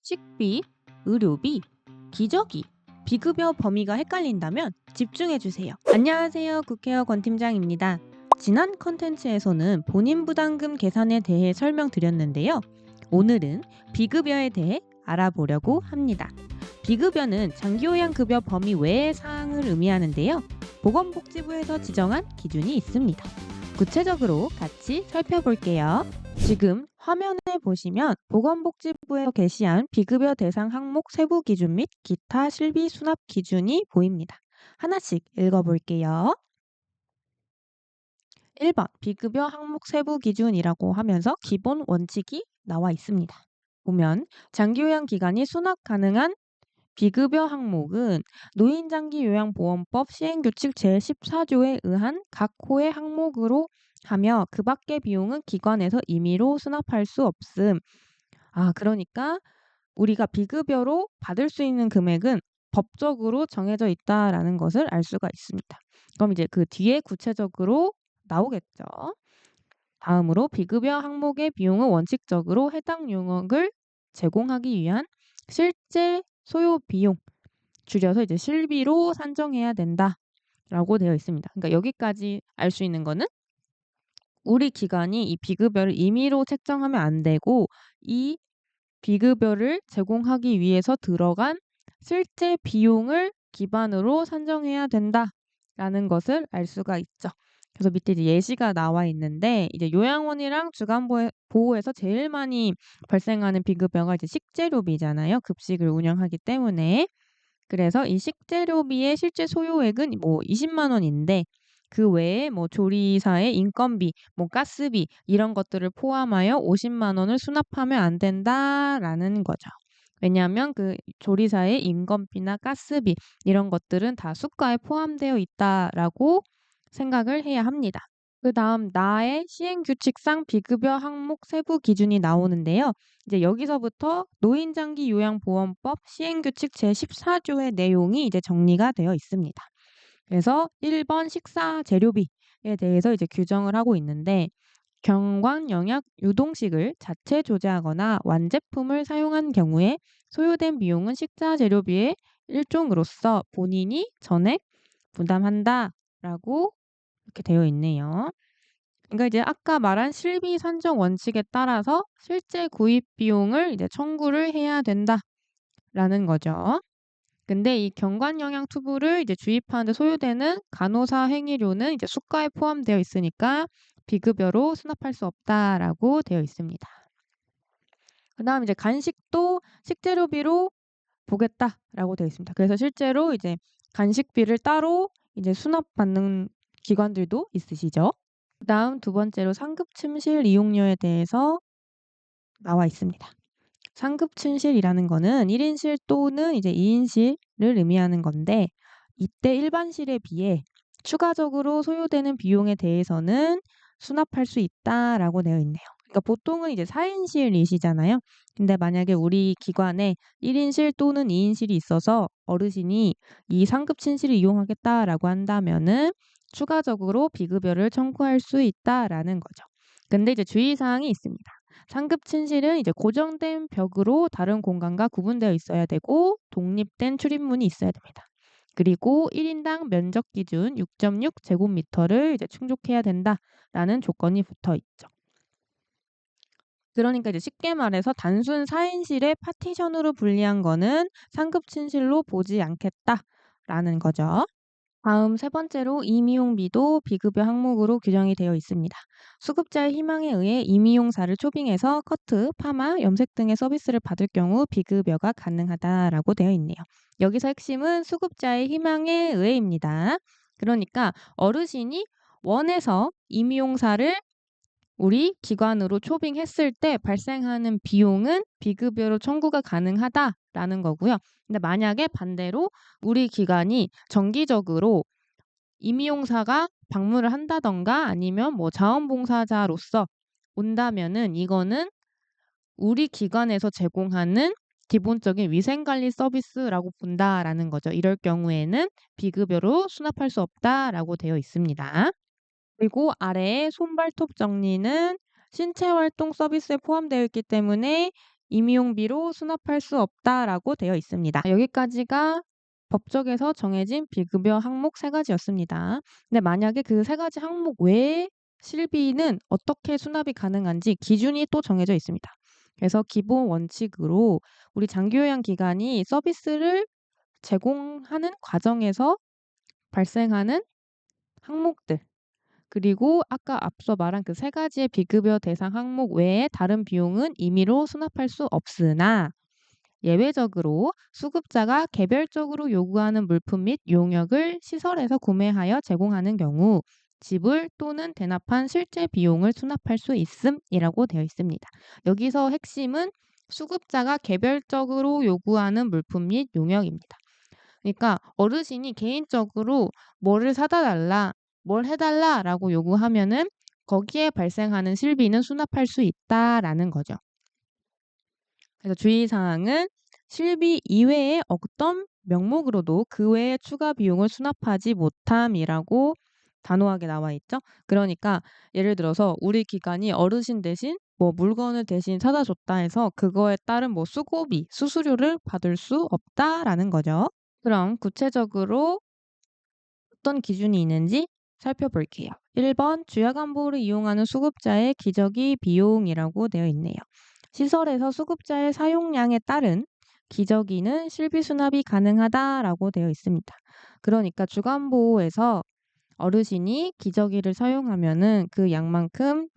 식비, 의료비, 기저귀, 비급여 범위가 헷갈린다면 집중해 주세요. 안녕하세요. 국회의원 권 팀장입니다. 지난 컨텐츠에서는 본인 부담금 계산에 대해 설명드렸는데요. 오늘은 비급여에 대해 알아보려고 합니다. 비급여는 장기요양급여 범위 외의 사항을 의미하는데요. 보건복지부에서 지정한 기준이 있습니다. 구체적으로 같이 살펴볼게요. 지금 화면에 보시면 보건복지부에서 게시한 비급여 대상 항목 세부 기준 및 기타 실비 수납 기준이 보입니다. 하나씩 읽어볼게요. 1번 비급여 항목 세부 기준이라고 하면서 기본 원칙이 나와 있습니다. 보면 장기요양 기간이 수납 가능한 비급여 항목은 노인장기요양보험법 시행규칙 제14조에 의한 각 호의 항목으로 하며 그 밖의 비용은 기관에서 임의로 수납할 수 없음. 그러니까 우리가 비급여로 받을 수 있는 금액은 법적으로 정해져 있다라는 것을 알 수가 있습니다. 그럼 이제 그 뒤에 구체적으로 나오겠죠. 다음으로 비급여 항목의 비용은 원칙적으로 해당 용역을 제공하기 위한 실제 소요 비용, 줄여서 이제 실비로 산정해야 된다라고 되어 있습니다. 그러니까 여기까지 알 수 있는 거는 우리 기관이 이 비급여를 임의로 책정하면 안 되고 이 비급여를 제공하기 위해서 들어간 실제 비용을 기반으로 산정해야 된다라는 것을 알 수가 있죠. 그래서 밑에 이제 예시가 나와 있는데 이제 요양원이랑 주간보호에서 제일 많이 발생하는 비급여가 이제 식재료비잖아요. 급식을 운영하기 때문에. 그래서 이 식재료비의 실제 소요액은 뭐 20만 원인데 그 외에 뭐 조리사의 인건비, 뭐 가스비 이런 것들을 포함하여 50만 원을 수납하면 안 된다라는 거죠. 왜냐하면 그 조리사의 인건비나 가스비 이런 것들은 다 수가에 포함되어 있다라고 생각을 해야 합니다. 그다음 나의 시행규칙상 비급여 항목 세부 기준이 나오는데요. 이제 여기서부터 노인장기요양보험법 시행규칙 제14조의 내용이 이제 정리가 되어 있습니다. 그래서 1번 식사 재료비에 대해서 이제 규정을 하고 있는데 경관 영약 유동식을 자체 조제하거나 완제품을 사용한 경우에 소요된 비용은 식사 재료비의 일종으로서 본인이 전액 부담한다라고 이렇게 되어 있네요. 그러니까 이제 아까 말한 실비 산정 원칙에 따라서 실제 구입 비용을 이제 청구를 해야 된다라는 거죠. 근데 이 경관 영양 튜브를 이제 주입하는 데 소요되는 간호사 행위료는 이제 수가에 포함되어 있으니까 비급여로 수납할 수 없다라고 되어 있습니다. 그다음 이제 간식도 식재료비로 보겠다라고 되어 있습니다. 그래서 실제로 이제 간식비를 따로 이제 수납받는 기관들도 있으시죠. 그다음 두 번째로 상급 침실 이용료에 대해서 나와 있습니다. 상급 침실이라는 거는 1인실 또는 이제 2인실을 의미하는 건데 이때 일반실에 비해 추가적으로 소요되는 비용에 대해서는 수납할 수 있다라고 되어 있네요. 그러니까 보통은 이제 4인실이시잖아요. 근데 만약에 우리 기관에 1인실 또는 2인실이 있어서 어르신이 이 상급 침실을 이용하겠다라고 한다면은 추가적으로 비급여를 청구할 수 있다라는 거죠. 근데 이제 주의사항이 있습니다. 상급 침실은 이제 고정된 벽으로 다른 공간과 구분되어 있어야 되고 독립된 출입문이 있어야 됩니다. 그리고 1인당 면적 기준 6.6 제곱미터를 이제 충족해야 된다라는 조건이 붙어 있죠. 그러니까 이제 쉽게 말해서 단순 4인실의 파티션으로 분리한 거는 상급 침실로 보지 않겠다라는 거죠. 다음 세 번째로 임의용비도 비급여 항목으로 규정이 되어 있습니다. 수급자의 희망에 의해 임의용사를 초빙해서 커트, 파마, 염색 등의 서비스를 받을 경우 비급여가 가능하다라고 되어 있네요. 여기서 핵심은 수급자의 희망에 의해입니다. 그러니까 어르신이 원해서 임의용사를 우리 기관으로 초빙했을 때 발생하는 비용은 비급여로 청구가 가능하다라는 거고요. 근데 만약에 반대로 우리 기관이 정기적으로 임의용사가 방문을 한다던가 아니면 뭐 자원봉사자로서 온다면은 이거는 우리 기관에서 제공하는 기본적인 위생관리 서비스라고 본다라는 거죠. 이럴 경우에는 비급여로 수납할 수 없다라고 되어 있습니다. 그리고 아래에 손발톱 정리는 신체 활동 서비스에 포함되어 있기 때문에 임용비로 수납할 수 없다라고 되어 있습니다. 여기까지가 법적에서 정해진 비급여 항목 3가지였습니다. 근데 만약에 그 3가지 항목 외에 실비는 어떻게 수납이 가능한지 기준이 또 정해져 있습니다. 그래서 기본 원칙으로 우리 장기요양 기관이 서비스를 제공하는 과정에서 발생하는 항목들, 그리고 아까 앞서 말한 그 3가지의 비급여 대상 항목 외에 다른 비용은 임의로 수납할 수 없으나 예외적으로 수급자가 개별적으로 요구하는 물품 및 용역을 시설에서 구매하여 제공하는 경우 지불 또는 대납한 실제 비용을 수납할 수 있음이라고 되어 있습니다. 여기서 핵심은 수급자가 개별적으로 요구하는 물품 및 용역입니다. 그러니까 어르신이 개인적으로 뭐를 사다 달라, 뭘 해달라라고 요구하면은 거기에 발생하는 실비는 수납할 수 있다라는 거죠. 그래서 주의사항은 실비 이외의 어떤 명목으로도 그 외의 추가 비용을 수납하지 못함이라고 단호하게 나와 있죠. 그러니까 예를 들어서 우리 기관이 어르신 대신 뭐 물건을 대신 사다 줬다 해서 그거에 따른 뭐 수고비, 수수료를 받을 수 없다라는 거죠. 그럼 구체적으로 어떤 기준이 있는지 살펴볼게요. 1번 주야간보호를 이용하는 수급자의 기저귀 비용이라고 되어 있네요. 시설에서 수급자의 사용량에 따른 기저귀는 실비 수납이 가능하다라고 되어 있습니다. 그러니까 주간보호에서 어르신이 기저귀를 사용하면은 그 양만큼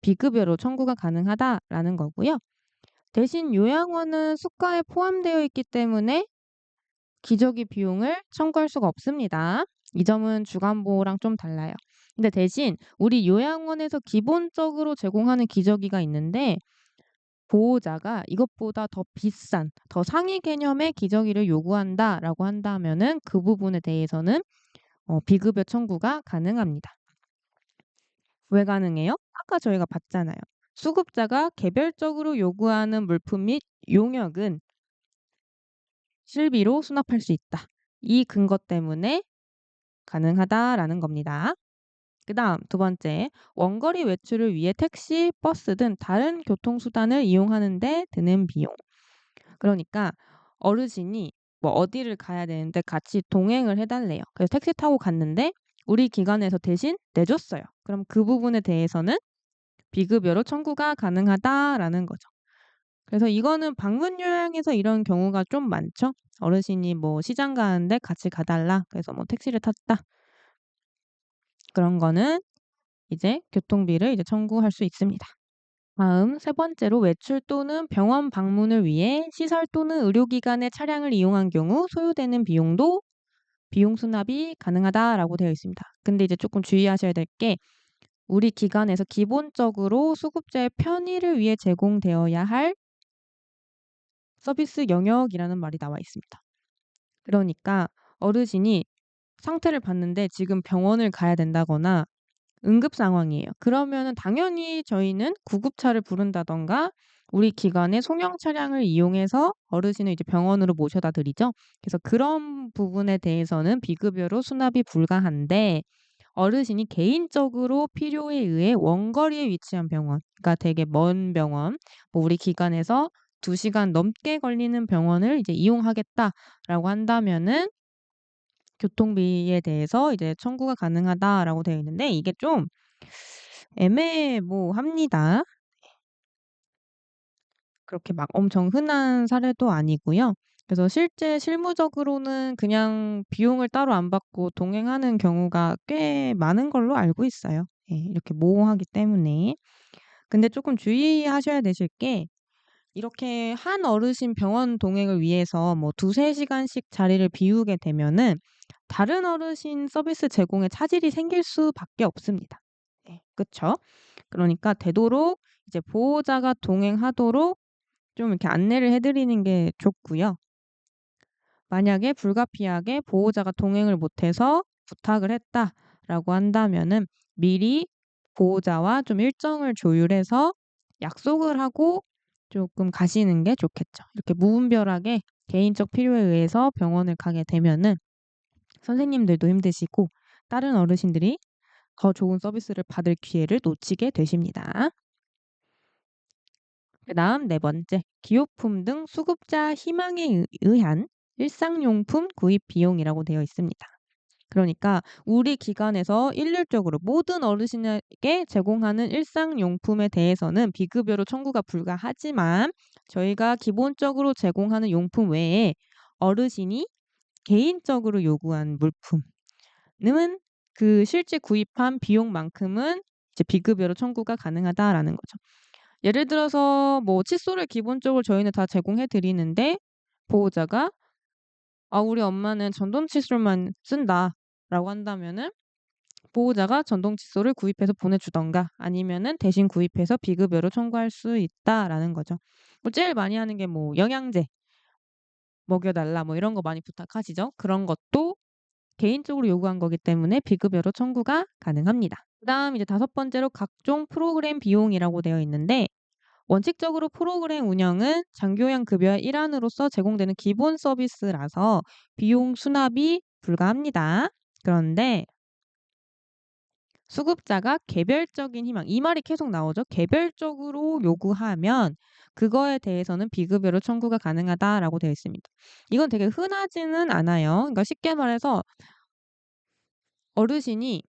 비급여로 청구가 가능하다라는 거고요. 대신 요양원은 수가에 포함되어 있기 때문에 기저귀 비용을 청구할 수가 없습니다. 이 점은 주간보호랑 좀 달라요. 근데 대신 우리 요양원에서 기본적으로 제공하는 기저귀가 있는데 보호자가 이것보다 더 비싼, 더 상위 개념의 기저귀를 요구한다라고 한다면은 그 부분에 대해서는 비급여 청구가 가능합니다. 왜 가능해요? 아까 저희가 봤잖아요. 수급자가 개별적으로 요구하는 물품 및 용역은 실비로 수납할 수 있다. 이 근거 때문에 가능하다라는 겁니다. 그다음 두 번째, 원거리 외출을 위해 택시, 버스 등 다른 교통수단을 이용하는 데 드는 비용. 그러니까 어르신이 뭐 어디를 가야 되는데 같이 동행을 해달래요. 그래서 택시 타고 갔는데 우리 기관에서 대신 내줬어요. 그럼 그 부분에 대해서는 비급여로 청구가 가능하다라는 거죠. 그래서 이거는 방문 요양에서 이런 경우가 좀 많죠. 어르신이 뭐 시장 가는데 같이 가달라. 그래서 뭐 택시를 탔다. 그런 거는 이제 교통비를 이제 청구할 수 있습니다. 다음 세 번째로 외출 또는 병원 방문을 위해 시설 또는 의료기관의 차량을 이용한 경우 소요되는 비용도 비용 수납이 가능하다라고 되어 있습니다. 근데 이제 조금 주의하셔야 될 게 우리 기관에서 기본적으로 수급자의 편의를 위해 제공되어야 할 서비스 영역이라는 말이 나와 있습니다. 그러니까 어르신이 상태를 봤는데 지금 병원을 가야 된다거나 응급 상황이에요. 그러면은 당연히 저희는 구급차를 부른다든가 우리 기관의 송영 차량을 이용해서 어르신을 이제 병원으로 모셔다 드리죠. 그래서 그런 부분에 대해서는 비급여로 수납이 불가한데 어르신이 개인적으로 필요에 의해 원거리에 위치한 병원, 그러니까 되게 먼 병원, 뭐 우리 기관에서 2시간 넘게 걸리는 병원을 이제 이용하겠다라고 한다면은 교통비에 대해서 이제 청구가 가능하다라고 되어 있는데 이게 좀 애매모호합니다. 그렇게 막 엄청 흔한 사례도 아니고요. 그래서 실제 실무적으로는 그냥 비용을 따로 안 받고 동행하는 경우가 꽤 많은 걸로 알고 있어요. 예, 이렇게 모호하기 때문에. 근데 조금 주의하셔야 되실 게 이렇게 한 어르신 병원 동행을 위해서 뭐 2-3시간씩 자리를 비우게 되면은 다른 어르신 서비스 제공에 차질이 생길 수밖에 없습니다. 네, 그쵸? 그러니까 되도록 이제 보호자가 동행하도록 좀 이렇게 안내를 해 드리는 게 좋고요. 만약에 불가피하게 보호자가 동행을 못해서 부탁을 했다라고 한다면은 미리 보호자와 좀 일정을 조율해서 약속을 하고 조금 가시는 게 좋겠죠. 이렇게 무분별하게 개인적 필요에 의해서 병원을 가게 되면은 선생님들도 힘드시고 다른 어르신들이 더 좋은 서비스를 받을 기회를 놓치게 되십니다. 그다음 네 번째, 기호품 등 수급자 희망에 의한 일상용품 구입 비용이라고 되어 있습니다. 그러니까 우리 기관에서 일률적으로 모든 어르신에게 제공하는 일상용품에 대해서는 비급여로 청구가 불가하지만 저희가 기본적으로 제공하는 용품 외에 어르신이 개인적으로 요구한 물품은 그 실제 구입한 비용만큼은 이제 비급여로 청구가 가능하다라는 거죠. 예를 들어서 뭐 칫솔을 기본적으로 저희는 다 제공해 드리는데 보호자가 "아 우리 엄마는 전동 칫솔만 쓴다."라고 한다면은 보호자가 전동 칫솔을 구입해서 보내주든가 아니면은 대신 구입해서 비급여로 청구할 수 있다라는 거죠. 뭐 제일 많이 하는 게 뭐 영양제 먹여 달라 뭐 이런 거 많이 부탁하시죠. 그런 것도 개인적으로 요구한 거기 때문에 비급여로 청구가 가능합니다. 그다음 이제 다섯 번째로 각종 프로그램 비용이라고 되어 있는데 원칙적으로 프로그램 운영은 장교양 급여의 일환으로서 제공되는 기본 서비스라서 비용 수납이 불가합니다. 그런데 수급자가 개별적인 희망, 이 말이 계속 나오죠. 개별적으로 요구하면 그거에 대해서는 비급여로 청구가 가능하다라고 되어 있습니다. 이건 되게 흔하지는 않아요. 그러니까 쉽게 말해서 어르신이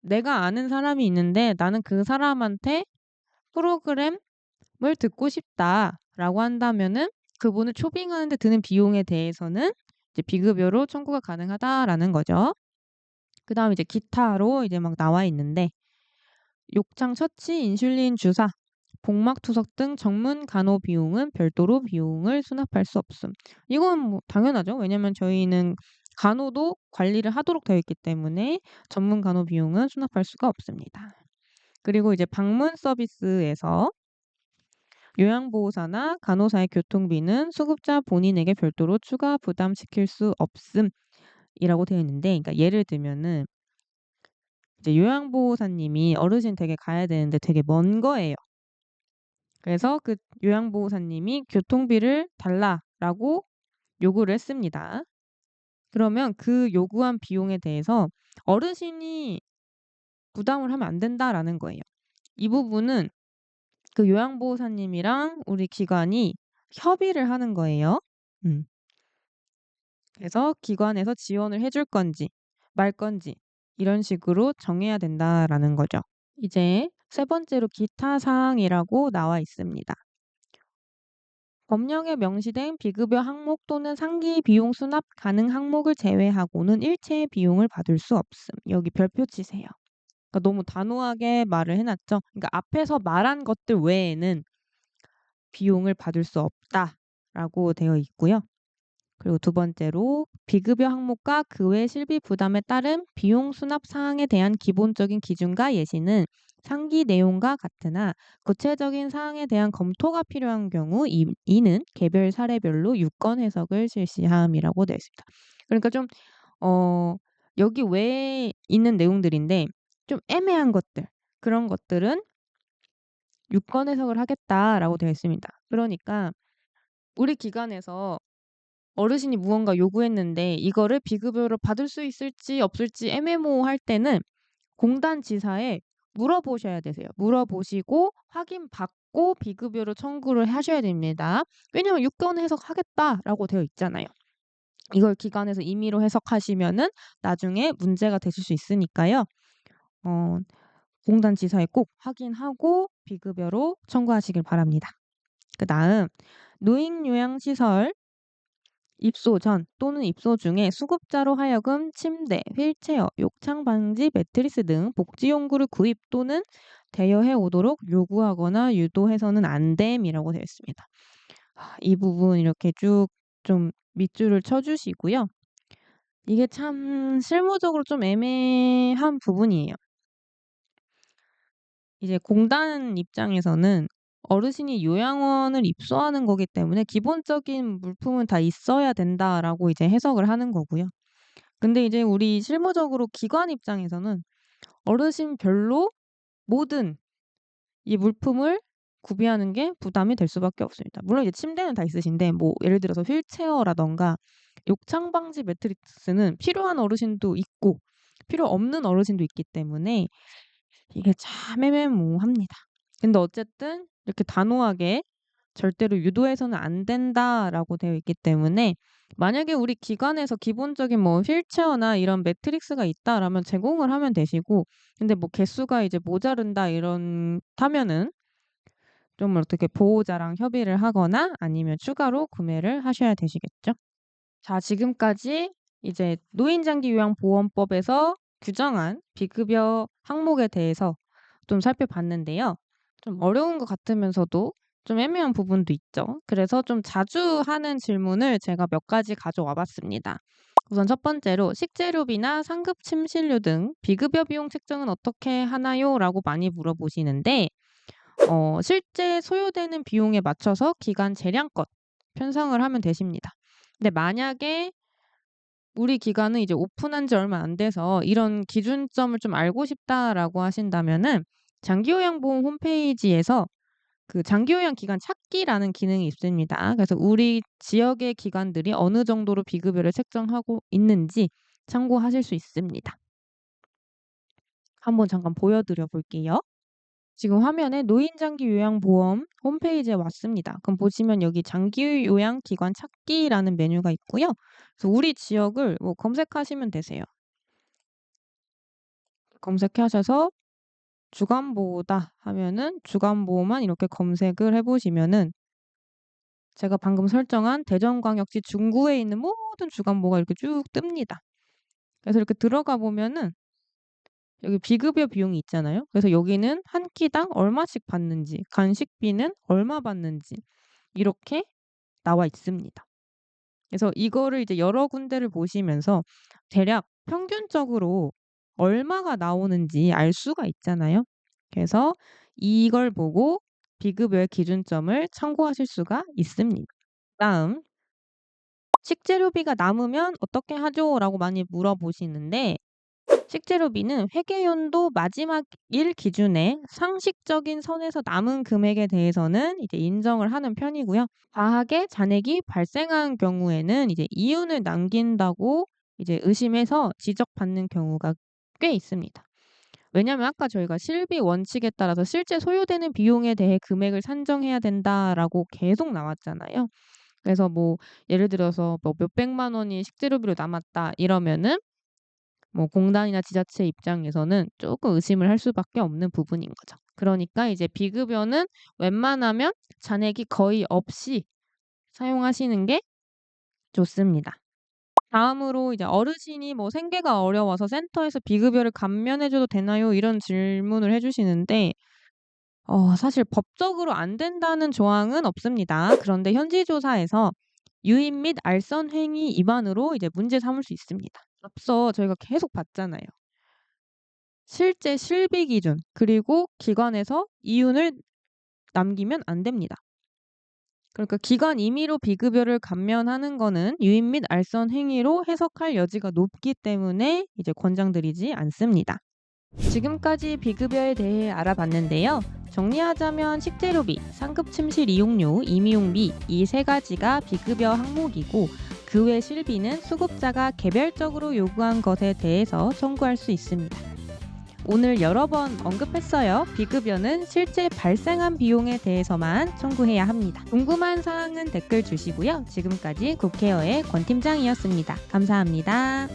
내가 아는 사람이 있는데 나는 그 사람한테 프로그램을 듣고 싶다라고 한다면은 그분을 초빙하는 데 드는 비용에 대해서는 이제 비급여로 청구가 가능하다라는 거죠. 그다음에 이제 기타로 이제 막 나와 있는데 욕창 처치, 인슐린 주사, 복막 투석 등 전문 간호 비용은 별도로 비용을 수납할 수 없음. 이건 뭐 당연하죠. 왜냐면 저희는 간호도 관리를 하도록 되어 있기 때문에 전문 간호 비용은 수납할 수가 없습니다. 그리고 이제 방문 서비스에서 요양보호사나 간호사의 교통비는 수급자 본인에게 별도로 추가 부담시킬 수 없음이라고 되어 있는데 그러니까 예를 들면은 이제 요양보호사님이 어르신 댁에 가야 되는데 되게 먼 거예요. 그래서 그 요양보호사님이 "교통비를 달라."라고 요구를 했습니다. 그러면 그 요구한 비용에 대해서 어르신이 부담을 하면 안 된다라는 거예요. 이 부분은 그 요양보호사님이랑 우리 기관이 협의를 하는 거예요. 음. 그래서 기관에서 지원을 해줄 건지 말 건지 이런 식으로 정해야 된다라는 거죠. 이제 세 번째로 기타 사항이라고 나와 있습니다. 법령에 명시된 비급여 항목 또는 상기 비용 수납 가능 항목을 제외하고는 일체의 비용을 받을 수 없음. 여기 별표 치세요. 그러니까 너무 단호하게 말을 해 놨죠. 그러니까 앞에서 말한 것들 외에는 비용을 받을 수 없다라고 되어 있고요. 그리고 두 번째로 비급여 항목과 그 외 실비 부담에 따른 비용 수납 사항에 대한 기본적인 기준과 예시는 상기 내용과 같으나 구체적인 사항에 대한 검토가 필요한 경우 이는 개별 사례별로 유권 해석을 실시함이라고 되어 있습니다. 그러니까 좀 여기 외에 있는 내용들인데 좀 애매한 것들 그런 것들은 유권 해석을 하겠다라고 되어 있습니다. 그러니까 우리 기관에서 어르신이 무언가 요구했는데 이거를 비급여로 받을 수 있을지 없을지 애매모호할 때는 공단 지사에 물어보셔야 되세요. 물어보시고 확인받고 비급여로 청구를 하셔야 됩니다. 왜냐면 "유권 해석하겠다."라고 되어 있잖아요. 이걸 기관에서 임의로 해석하시면은 나중에 문제가 되실 수 있으니까요. 어 공단 지사에 꼭 확인하고 비급여로 청구하시길 바랍니다. 그다음 노인요양시설 입소 전 또는 입소 중에 수급자로 하여금 침대, 휠체어, 욕창 방지 매트리스 등 복지용구를 구입 또는 대여해 오도록 요구하거나 유도해서는 안 됨이라고 되어 있습니다. 이 부분 이렇게 쭉 좀 밑줄을 쳐 주시고요. 이게 참 실무적으로 좀 애매한 부분이에요. 이제 공단 입장에서는 어르신이 요양원을 입소하는 거기 때문에 기본적인 물품은 다 있어야 된다라고 이제 해석을 하는 거고요. 근데 이제 우리 실무적으로 기관 입장에서는 어르신별로 모든 이 물품을 구비하는 게 부담이 될 수밖에 없습니다. 물론 이제 침대는 다 있으신데 뭐 예를 들어서 휠체어라든가 욕창 방지 매트리스는 필요한 어르신도 있고 필요 없는 어르신도 있기 때문에 이게 참 애매모호합니다. 근데 어쨌든 이렇게 단호하게 절대로 유도해서는 안 된다라고 되어 있기 때문에 만약에 우리 기관에서 기본적인 뭐 휠체어나 이런 매트릭스가 있다라면 제공을 하면 되시고, 근데 뭐 개수가 이제 모자른다 이렇다면은 좀 어떻게 보호자랑 협의를 하거나 아니면 추가로 구매를 하셔야 되시겠죠. 자, 지금까지 이제 노인장기요양보험법에서 규정한 비급여 항목에 대해서 좀 살펴봤는데요. 좀 어려운 것 같으면서도 좀 애매한 부분도 있죠. 그래서 좀 자주 하는 질문을 제가 몇 가지 가져와 봤습니다. 우선 첫 번째로 식재료비나 상급 침실료 등 비급여 비용 책정은 어떻게 하나요? 라고 많이 물어보시는데, 실제 소요되는 비용에 맞춰서 기간 재량껏 편성을 하면 되십니다. 근데 만약에 우리 기관은 이제 오픈한 지 얼마 안 돼서 이런 기준점을 좀 알고 싶다라고 하신다면은 장기요양보험 홈페이지에서 그 장기요양 기간 찾기라는 기능이 있습니다. 그래서 우리 지역의 기관들이 어느 정도로 비급여를 책정하고 있는지 참고하실 수 있습니다. 한번 잠깐 보여드려 볼게요. 지금 화면에 노인장기요양보험 홈페이지에 왔습니다. 그럼 보시면 여기 장기요양기관 찾기라는 메뉴가 있고요. 그래서 우리 지역을 뭐 검색하시면 되세요. 검색하셔서 주간보호다 하면은 주간보호만 이렇게 검색을 해보시면은 제가 방금 설정한 대전광역시 중구에 있는 모든 주간보호가 이렇게 쭉 뜹니다. 그래서 이렇게 들어가 보면은 여기 비급여 비용이 있잖아요. 그래서 여기는 한 끼당 얼마씩 받는지, 간식비는 얼마 받는지 이렇게 나와 있습니다. 그래서 이거를 이제 여러 군데를 보시면서 대략 평균적으로 얼마가 나오는지 알 수가 있잖아요. 그래서 이걸 보고 비급여의 기준점을 참고하실 수가 있습니다. 다음, 식재료비가 남으면 어떻게 하죠? 라고 많이 물어보시는데, 식재료비는 회계연도 마지막 일 기준에 상식적인 선에서 남은 금액에 대해서는 이제 인정을 하는 편이고요. 과하게 잔액이 발생한 경우에는 이제 이윤을 남긴다고 이제 의심해서 지적받는 경우가 꽤 있습니다. 왜냐하면 아까 저희가 실비 원칙에 따라서 실제 소요되는 비용에 대해 금액을 산정해야 된다라고 계속 나왔잖아요. 그래서 뭐 예를 들어서 뭐 몇백만 원이 식재료비로 남았다 이러면은 뭐 공단이나 지자체 입장에서는 조금 의심을 할 수밖에 없는 부분인 거죠. 그러니까 이제 비급여는 웬만하면 잔액이 거의 없이 사용하시는 게 좋습니다. 다음으로 이제 어르신이 뭐 생계가 어려워서 센터에서 비급여를 감면해 줘도 되나요? 이런 질문을 해 주시는데, 사실 법적으로 안 된다는 조항은 없습니다. 그런데 현지 조사에서 유인 및 알선 행위 위반으로 이제 문제 삼을 수 있습니다. 앞서 저희가 계속 봤잖아요. 실제 실비 기준 그리고 기관에서 이윤을 남기면 안 됩니다. 그러니까 기관 임의로 비급여를 감면하는 거는 유인 및 알선 행위로 해석할 여지가 높기 때문에 이제 권장드리지 않습니다. 지금까지 비급여에 대해 알아봤는데요. 정리하자면 식재료비, 상급 침실 이용료, 임의용비 이 세 가지가 비급여 항목이고, 그 외 실비는 수급자가 개별적으로 요구한 것에 대해서 청구할 수 있습니다. 오늘 여러 번 언급했어요. 비급여는 실제 발생한 비용에 대해서만 청구해야 합니다. 궁금한 사항은 댓글 주시고요. 지금까지 국회어의 권 팀장이었습니다. 감사합니다.